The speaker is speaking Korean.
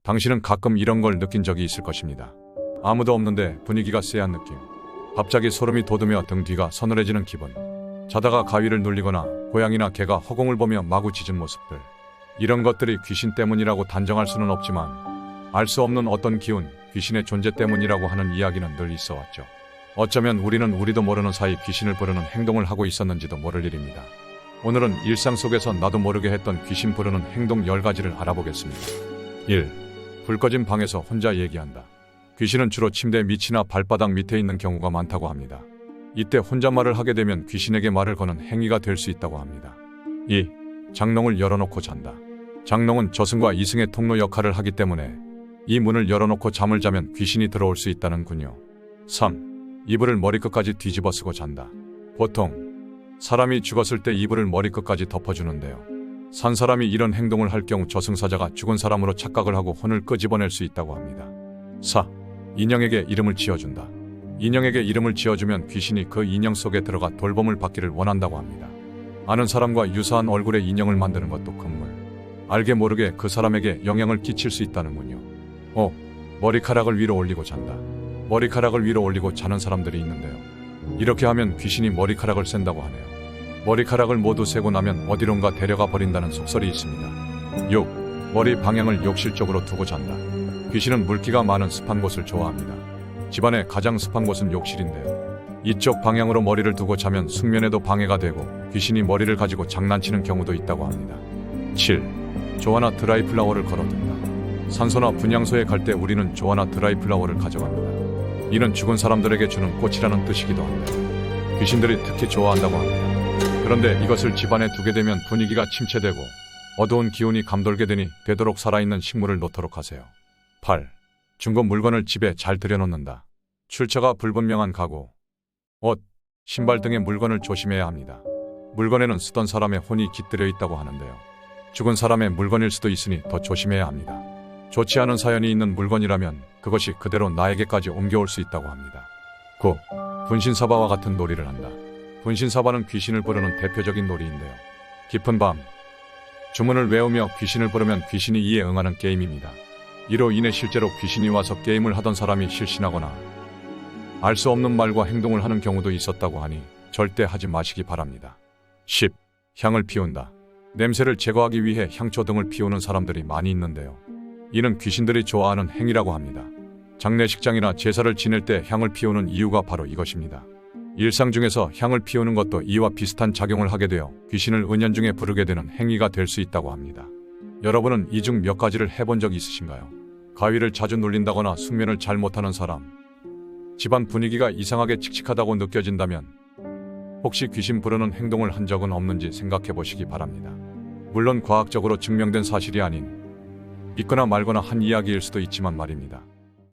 당신은 가끔 이런 걸 느낀 적이 있을 것입니다. 아무도 없는데 분위기가 쎄한 느낌. 갑자기 소름이 돋으며 등 뒤가 서늘해지는 기분. 자다가 가위를 눌리거나 고양이나 개가 허공을 보며 마구 짖은 모습들. 이런 것들이 귀신 때문이라고 단정할 수는 없지만 알 수 없는 어떤 기운, 귀신의 존재 때문이라고 하는 이야기는 늘 있어왔죠. 어쩌면 우리는 우리도 모르는 사이 귀신을 부르는 행동을 하고 있었는지도 모를 일입니다. 오늘은 일상 속에서 나도 모르게 했던 귀신 부르는 행동 10가지를 알아보겠습니다. 1. 불 꺼진 방에서 혼자 얘기한다. 귀신은 주로 침대 밑이나 발바닥 밑에 있는 경우가 많다고 합니다. 이때 혼잣말을 하게 되면 귀신에게 말을 거는 행위가 될 수 있다고 합니다. 2. 장롱을 열어놓고 잔다. 장롱은 저승과 이승의 통로 역할을 하기 때문에 이 문을 열어놓고 잠을 자면 귀신이 들어올 수 있다는군요. 3. 이불을 머리끝까지 뒤집어 쓰고 잔다. 보통 사람이 죽었을 때 이불을 머리끝까지 덮어주는데요. 산 사람이 이런 행동을 할 경우 저승사자가 죽은 사람으로 착각을 하고 혼을 끄집어낼 수 있다고 합니다. 4. 인형에게 이름을 지어준다. 인형에게 이름을 지어주면 귀신이 그 인형 속에 들어가 돌봄을 받기를 원한다고 합니다. 아는 사람과 유사한 얼굴의 인형을 만드는 것도 금물. 알게 모르게 그 사람에게 영향을 끼칠 수 있다는군요. 5. 머리카락을 위로 올리고 잔다. 머리카락을 위로 올리고 자는 사람들이 있는데요. 이렇게 하면 귀신이 머리카락을 샌다고 하네요. 머리카락을 모두 세고 나면 어디론가 데려가 버린다는 속설이 있습니다. 6. 머리 방향을 욕실 쪽으로 두고 잔다. 귀신은 물기가 많은 습한 곳을 좋아합니다. 집안의 가장 습한 곳은 욕실인데요. 이쪽 방향으로 머리를 두고 자면 숙면에도 방해가 되고 귀신이 머리를 가지고 장난치는 경우도 있다고 합니다. 7. 조화나 드라이플라워를 걸어둔다. 산소나 분향소에 갈 때 우리는 조화나 드라이플라워를 가져갑니다. 이는 죽은 사람들에게 주는 꽃이라는 뜻이기도 합니다. 귀신들이 특히 좋아한다고 합니다. 그런데 이것을 집안에 두게 되면 분위기가 침체되고 어두운 기운이 감돌게 되니 되도록 살아있는 식물을 놓도록 하세요. 8. 중고 물건을 집에 잘 들여놓는다. 출처가 불분명한 가구, 옷, 신발 등의 물건을 조심해야 합니다. 물건에는 쓰던 사람의 혼이 깃들여 있다고 하는데요. 죽은 사람의 물건일 수도 있으니 더 조심해야 합니다. 좋지 않은 사연이 있는 물건이라면 그것이 그대로 나에게까지 옮겨올 수 있다고 합니다. 9. 분신사바와 같은 놀이를 한다. 분신사바는 귀신을 부르는 대표적인 놀이인데요. 깊은 밤, 주문을 외우며 귀신을 부르면 귀신이 이에 응하는 게임입니다. 이로 인해 실제로 귀신이 와서 게임을 하던 사람이 실신하거나 알 수 없는 말과 행동을 하는 경우도 있었다고 하니 절대 하지 마시기 바랍니다. 10. 향을 피운다. 냄새를 제거하기 위해 향초 등을 피우는 사람들이 많이 있는데요. 이는 귀신들이 좋아하는 행위라고 합니다. 장례식장이나 제사를 지낼 때 향을 피우는 이유가 바로 이것입니다. 일상 중에서 향을 피우는 것도 이와 비슷한 작용을 하게 되어 귀신을 은연중에 부르게 되는 행위가 될 수 있다고 합니다. 여러분은 이 중 몇 가지를 해본 적 있으신가요? 가위를 자주 눌린다거나 숙면을 잘 못하는 사람, 집안 분위기가 이상하게 칙칙하다고 느껴진다면 혹시 귀신 부르는 행동을 한 적은 없는지 생각해 보시기 바랍니다. 물론 과학적으로 증명된 사실이 아닌 믿거나 말거나 한 이야기일 수도 있지만 말입니다.